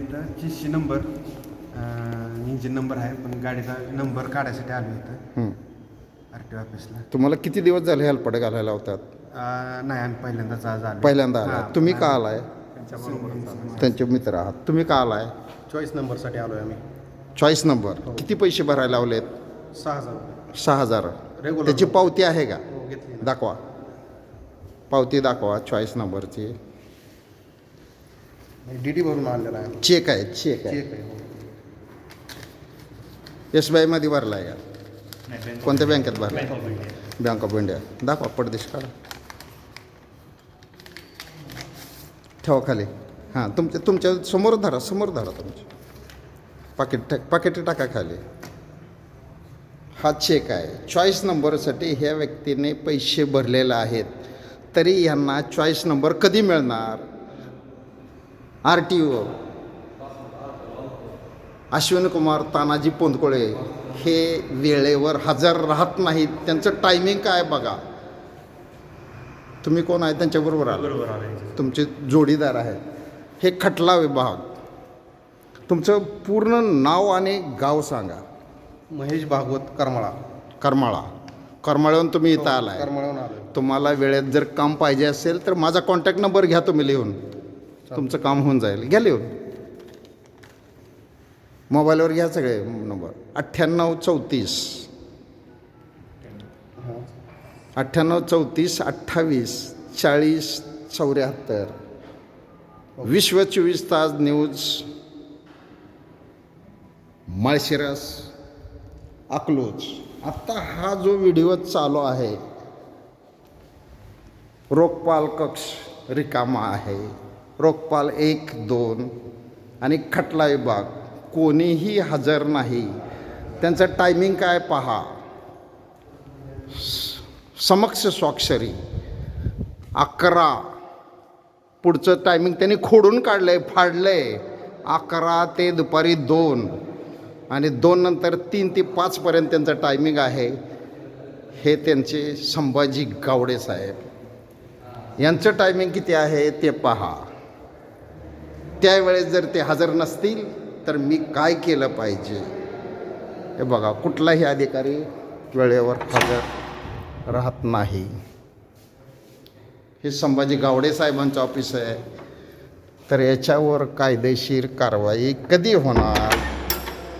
इथं 80 number engine number आहे, पण गाडीचा नंबर काढायसाठी आलो इथं RTO ऑफिसला. तुम्हाला किती दिवस झाले हेल्पड घालायला होतात? नाही, आम्ही पहिल्यांदाच आज आलो. पहिल्यांदा आला. तुम्ही का आलाय? त्यांच्याबरोबर त्यांचे मित्र आहात. तुम्ही का आलाय? चॉईस नंबरसाठी आलो आहे आम्ही. चॉईस नंबर किती पैसे भरायला लावलेत? 6,000 रुपये 6,000. रेग्युलर. त्याची पावती आहे का? हो, घेतली. दाखवा, पावती दाखवा चॉईस नंबरची. DD भरून आणलेला आहे. चेक आहे, चेक आहे. चेक आहे. हो. SBI मध्ये भरला आहे का? कोणत्या बँकेत भरला? Bank of India. दाखवा, पडदेश काढा, ठेवा खाली. हां, तुमच्या समोर धरा, समोर धरा. तुमच्या पाकिट टाका खाली. हा चेक आहे. चॉईस नंबरसाठी ह्या व्यक्तीने पैसे भरलेले आहेत, तरी यांना चॉईस नंबर कधी मिळणार? RTO अश्विन कुमार तानाजी पोंदकोळे हे वेळेवर हजर राहत नाहीत. त्यांचं टायमिंग काय बघा. तुम्ही कोण आहे? त्यांच्याबरोबर आला? तुमचे जोडीदार आहेत. हे खटला विभाग. तुमचं पूर्ण नाव आणि गाव सांगा. महेश भागवत करमाळा. करमाळ्याहून तुम्ही इथं आलाय. करमाळ्याहून आलो. तुम्हाला वेळेत जर काम पाहिजे असेल तर माझा कॉन्टॅक्ट नंबर घ्या तुम्ही लिहून. तुमचं काम होऊन जाईल. घ्या लिहून, मोबाईलवर घ्या सगळे नंबर. 9834 9834 28 40 74. विश्व 24 तास न्यूज, माळशिरस, अकलूज. आत्ता हा जो व्हिडिओ चालू आहे, रोकपाल कक्ष रिकामा आहे. रोकपाल 1, 2 आणि खटला विभाग कोणीही हजर नाही. त्यांचं टायमिंग काय पहा. समक्ष स्वाक्षरी 11. पुढचं टायमिंग त्यांनी खोडून काढलंय, फाडलंय. 11 ते दुपारी 2 आणि 2 नंतर 3 ते 5 पर्यंत त्यांचं टायमिंग आहे. हे त्यांचे संभाजी गावडे साहेब. यांचं टायमिंग किती आहे ते पहा. त्यावेळेस जर ते हजर नसतील तर मी काय केलं पाहिजे हे बघा. कुठलाही अधिकारी वेळेवर हजर राहत नाही. हे संभाजी गावडे साहेबांचं ऑफिस आहे, तर याच्यावर कायदेशीर कारवाई कधी होणार?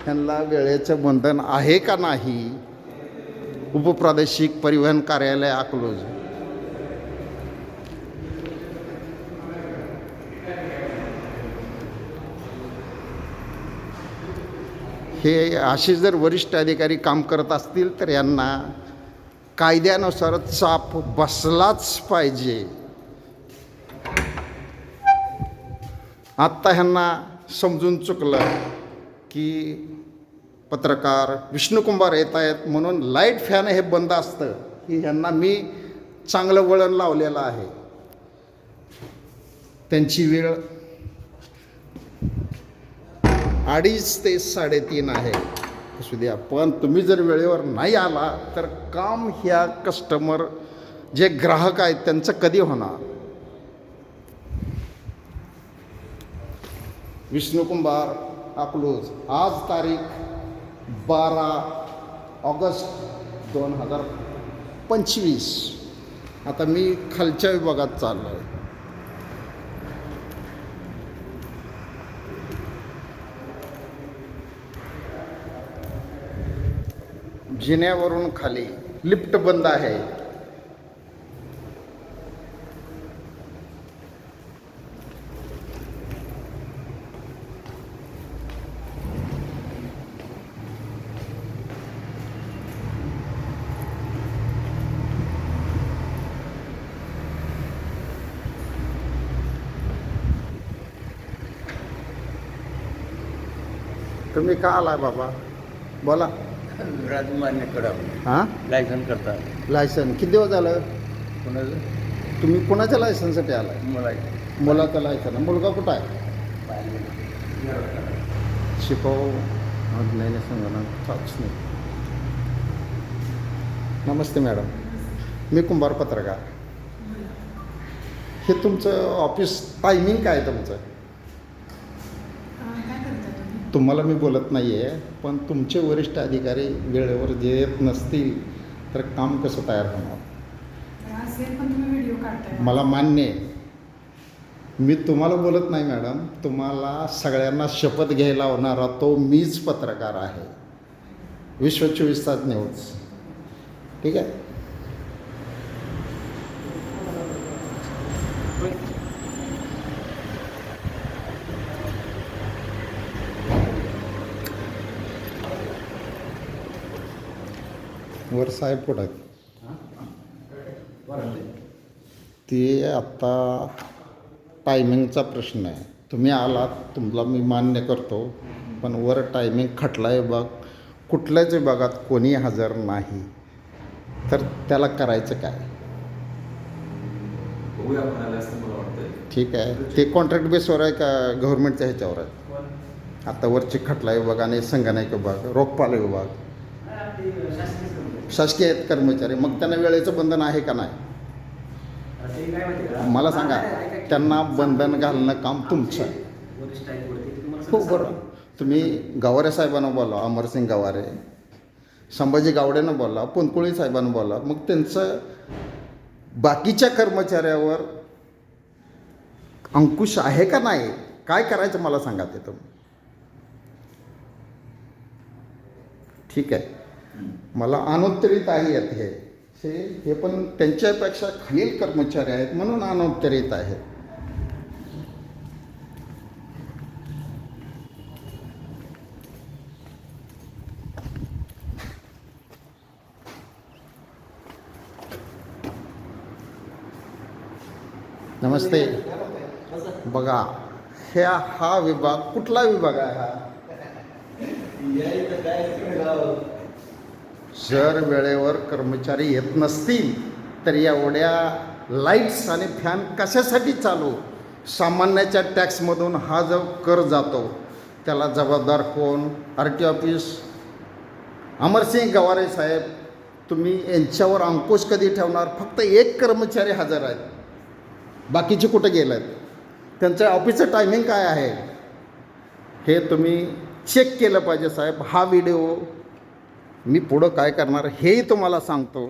त्यांना वेळेचं बंधन आहे का नाही? उपप्रादेशिक परिवहन कार्यालय अकलूज. हे असे जर वरिष्ठ अधिकारी काम करत असतील तर यांना कायद्यानुसार चाप बसलाच पाहिजे. आत्ता ह्यांना समजून चुकलं की पत्रकार विष्णुकुमार येत आहेत म्हणून लाईट फॅन हे बंद असतं. की ह्यांना मी चांगलं वळण लावलेलं आहे. त्यांची वेळ 2:30 ते 3:30 आहे. असू द्या, पण तुम्ही जर वेळेवर नाही आला तर काम ह्या कस्टमर जे ग्राहक आहेत त्यांचं कधी होणार? विष्णुकुमार अकलूज. आज तारीख 12 ऑगस्ट 2025. आता मी खालच्या विभागात चाललो आहे. जिन्यावरून खाली लिफ्ट बंद आहे. तुम्ही का आलाय बाबा? बोला. राजमान्यकडं हां, लायसन करतात. लायसन किती दिवस झालं? कोणाचं? तुम्ही कोणाच्या लायसनसाठी आलाय? मला मुलाचं लायसन. मुलगा कुठं आहे? शिकाऊ नाही संगणक चाचणी. नमस्ते मॅडम, मी कुंभार पत्रकार. हे तुमचं ऑफिस टायमिंग काय तुमचं? तुम्हाला मी बोलत नाही आहे, पण तुमचे वरिष्ठ अधिकारी वेळेवर जे येत नसतील तर काम कसं तयार होणार? असेल पण तुम्ही व्हिडिओ काढताय. मला मान्य आहे. मी तुम्हाला बोलत नाही मॅडम, तुम्हाला सगळ्यांना शपथ घ्यायला होणारा तो मीच पत्रकार आहे. विश्व 24 तास न्यूज. ठीक आहे. वर साहेब कुठं आहेत? ते आत्ता टायमिंगचा प्रश्न आहे. तुम्ही आलात, तुम्हाला मी मान्य करतो, पण वर टायमिंग खटला विभाग कुठल्याच विभागात कोणी हजर नाही, तर त्याला करायचं काय? ठीक आहे. ते कॉन्ट्रॅक्ट बेसवर आहे का गव्हर्नमेंटच्या ह्याच्यावर आहे? आता वरची खटला विभाग आणि संगणक विभाग, रोखपाल विभाग शासकीय आहेत कर्मचारी, मग त्यांना वेळेचं बंधन आहे का नाही? मला सांगा. त्यांना बंधन घालणं काम तुमचं आहे. हो बरं. तुम्ही गवारे साहेबांना बोला, अमरसिंग गवारे, संभाजी गावडेनं बोला, पुनकुळी साहेबांना बोला, मग त्यांचं बाकीच्या कर्मचाऱ्यावर अंकुश आहे का नाही, काय करायचं मला सांगा ते तुम्ही. ठीक आहे. मला अनुत्तरित आहेत हे पण त्यांच्यापेक्षा खालील कर्मचारी आहेत म्हणून अनुत्तरित आहेत. नमस्ते. बघा, हा विभाग कुठला विभाग आहे हा? जर वेळेवर कर्मचारी येत नसतील तर एवढ्या लाईट्स आणि फॅन कशासाठी चालू? सामान्याच्या टॅक्समधून हा जो कर जातो त्याला जबाबदार कोण? RTO office. अमरसिंग गवारे साहेब, तुम्ही यांच्यावर अंकुश कधी ठेवणार? फक्त एक कर्मचारी हजर आहेत, बाकीचे कुठं गेले आहेत? त्यांचं ऑफिसचं टायमिंग काय आहे हे तुम्ही चेक केलं पाहिजे साहेब. हा व्हिडिओ मी पुढं काय करणार हेही तुम्हाला सांगतो.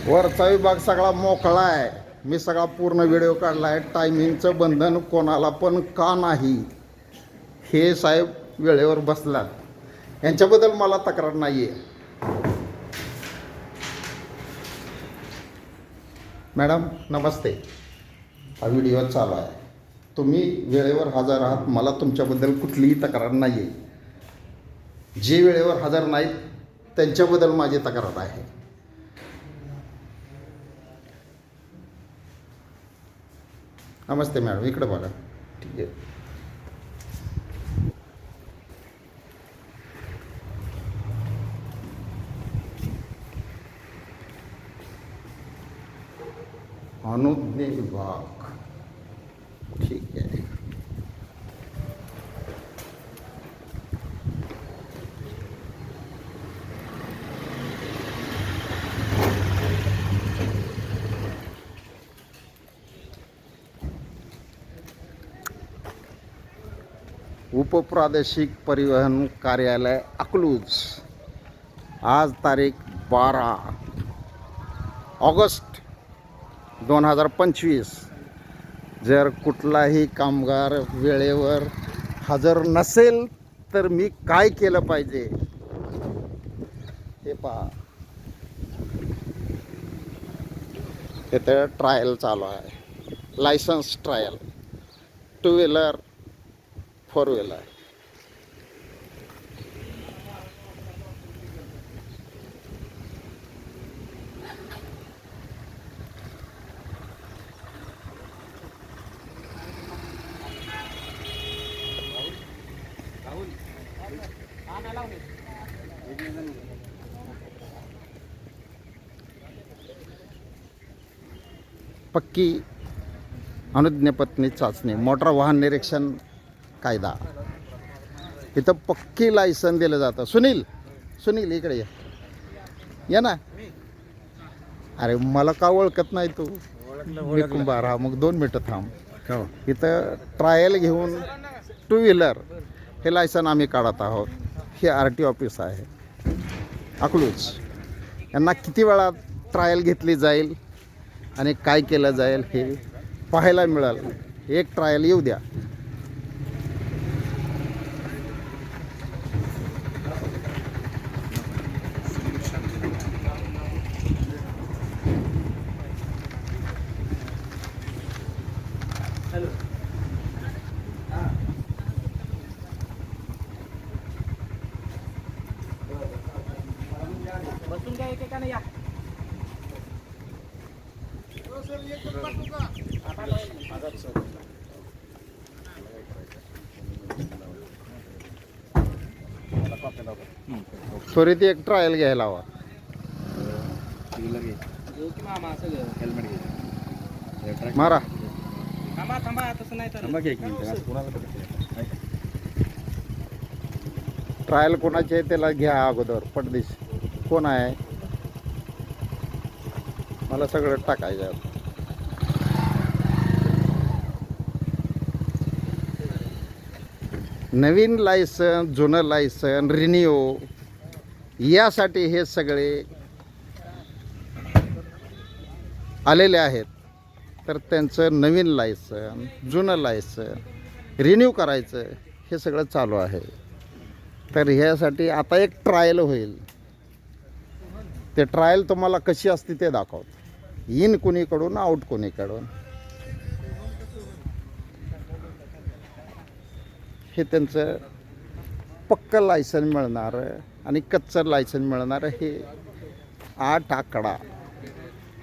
वरचा विभाग सगळा मोकळा आहे. मी सगळा पूर्ण व्हिडिओ काढला आहे. टायमिंगचं बंधन कोणाला पण का नाही हे साहेब वेळेवर बसलात, यांच्याबद्दल मला तक्रार नाही आहे. मॅडम नमस्ते. हा व्हिडिओ चालू आहे. तुम्ही वेळेवर हजर आहात, मला तुमच्याबद्दल कुठलीही तक्रार नाही आहे. जे वेळेवर हजर नाहीत त्यांच्याबद्दल माझी तक्रार आहे. नमस्ते मॅडम, इकडे बघा. ठीक आहे. अनुज्ञे विभाग. ठीक आहे. उपप्रादेशिक परिवहन कार्यालय अकलूज. आज तारीख 12 ऑगस्ट 2025. जर कुठलाही कामगार वेळेवर हजर नसेल तर मी काय केलं पाहिजे हे पहा. इथे ट्रायल चालू आहे, लायसन्स ट्रायल, 2 व्हीलर 4 व्हीलर. पक्की अनुज्ञापत्री चाचणी मोटार वाहन निरीक्षण कायदा. इथं पक्की लायसन दिलं जातं. सुनील इकडे या ना. अरे मला का ओळखत नाही तू? मी कुंभार. हा मग 2 मिनटं थांब. इथं ट्रायल घेऊन 2 व्हीलर हे लायसन आम्ही काढत आहोत. हे RT ऑफिस आहे अकलूज. यांना किती वेळा ट्रायल घेतली जाईल आणि काय केलं जाईल हे पाहायला मिळेल. एक ट्रायल येऊ द्या. बसून काय एकेकाने या. त्वरित एक ट्रायल घ्यायला हवा. घेऊ की मामा सगळं. हेल्मेट घे. मारा. थांबा तसं नाही तर. ट्रायल कोणाची आहे त्याला घ्या अगोदर. पटदिश कोण आहे मला सगळं टाकायचं आहे. नवीन लायसन, जुनं लायसन, रिन्यू यासाठी हे सगळे आलेले आहेत. तर त्यांचं नवीन लायसन, जुनं लायसन रिन्यू करायचं हे सगळं चालू आहे. तर ह्यासाठी आता एक ट्रायल होईल. ते ट्रायल तुम्हाला कशी असते ते दाखवतो. इन कुणीकडून आउट कुणीकडून हे त्यांचं पक्कं लायसन मिळणारं आणि कच्चं लायसन मिळणारं हे 8 आकडा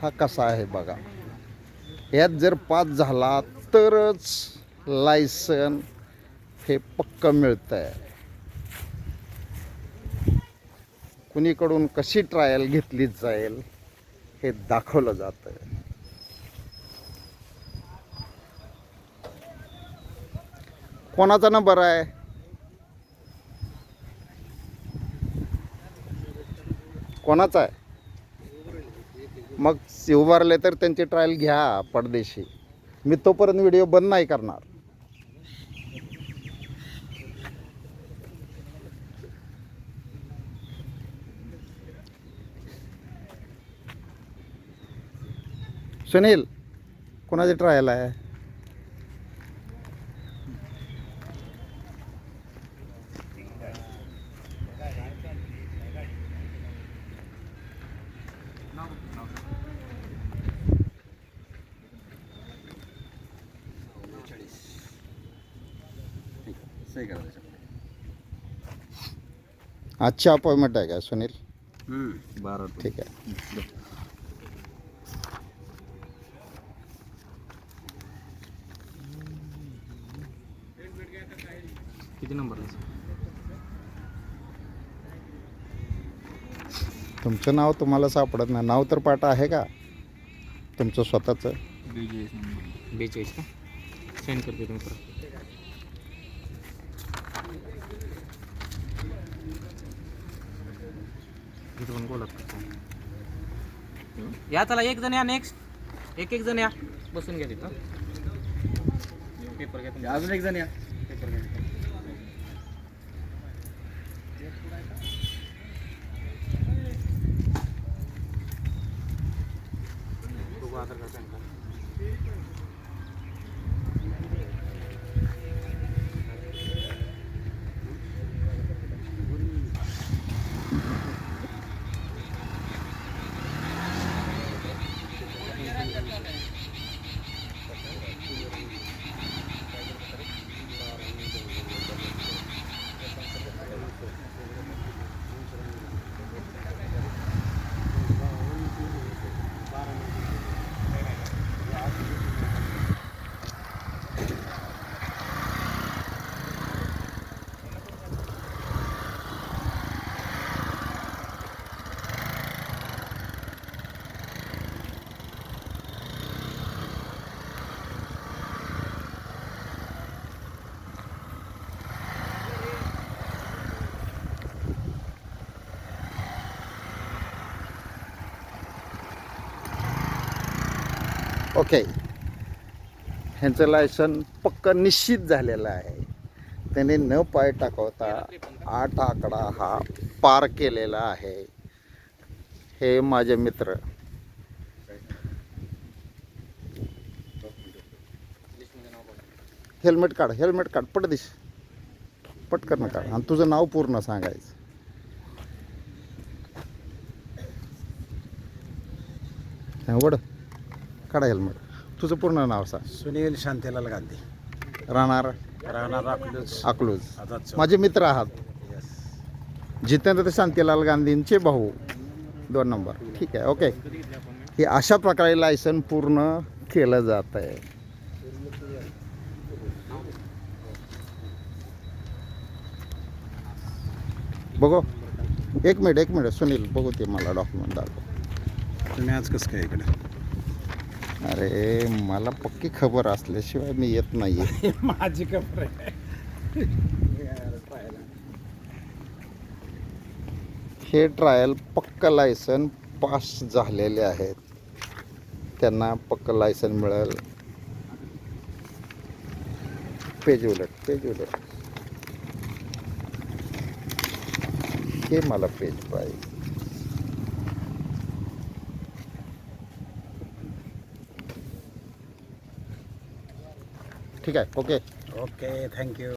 हा कसा आहे बघा. यात जर पास झाला तरच लायसन हे पक्कं मिळतं आहे. कुणीकडून कशी ट्रायल घेतली जाईल हे दाखवलं जातं. कोणाचा नंबर आहे? कोणाचा आहे? मग उभारले तर त्यांची ट्रायल घ्या परदेशी. मी तोपर्यंत व्हिडिओ बंद नाही करणार. सुनील कोणाची ट्रायल आहे? आजची अपॉइंटमेंट आहे का सुनील? 12. ठीक आहे. किती नंबर? तुमचं नाव तुम्हाला सापडत नाही. नाव तर पाठ आहे का तुमचं स्वतःचं? 42 का? सेंड करते तुम्ही परत. इथून बोलत या. चला एक जण या. नेक्स्ट एक जण या. बसून घ्या तिथं. पेपर घ्या. अजून एक जण या. पेपर घ्या. बघू आधार कार्ड पॅन कार्ड. ओके, ह्यांचं लायसन पक्क निश्चित झालेलं आहे. त्याने न पाय टाकवता 8 आकडा हा पार केलेला आहे. हे माझे मित्र. हेल्मेट काढ, हेल्मेट काढ, पटदिश पटकन काढ आणि तुझं नाव पूर्ण सांगायचं. वड काढा हेल्मेट. तुझं पूर्ण नाव सांग. सुनील शांतीलाल गांधी, राहणार राहणार अकलूज. अकलूज. आझाद चौक. माझे मित्र आहात. जितेंद्र शांतीलाल गांधींचे भाऊ 2 नंबर. ठीक आहे, ओके. हे अशा प्रकारे लायसन पूर्ण केलं जात आहे. बघू, एक मिनिट सुनील, बघू ते मला डॉक्युमेंट दाखव. तुम्ही आज कसं काय इकडे? अरे मला पक्की खबर असल्याशिवाय मी येत नाही. माझी खबर आहे. हे ट्रायल पक्क लायसन पास झालेले आहेत. त्यांना पक्क लायसन मिळेल. पेज उलट. हे मला पेज पाहिजे. ठीक आहे, ओके. Okay, thank you.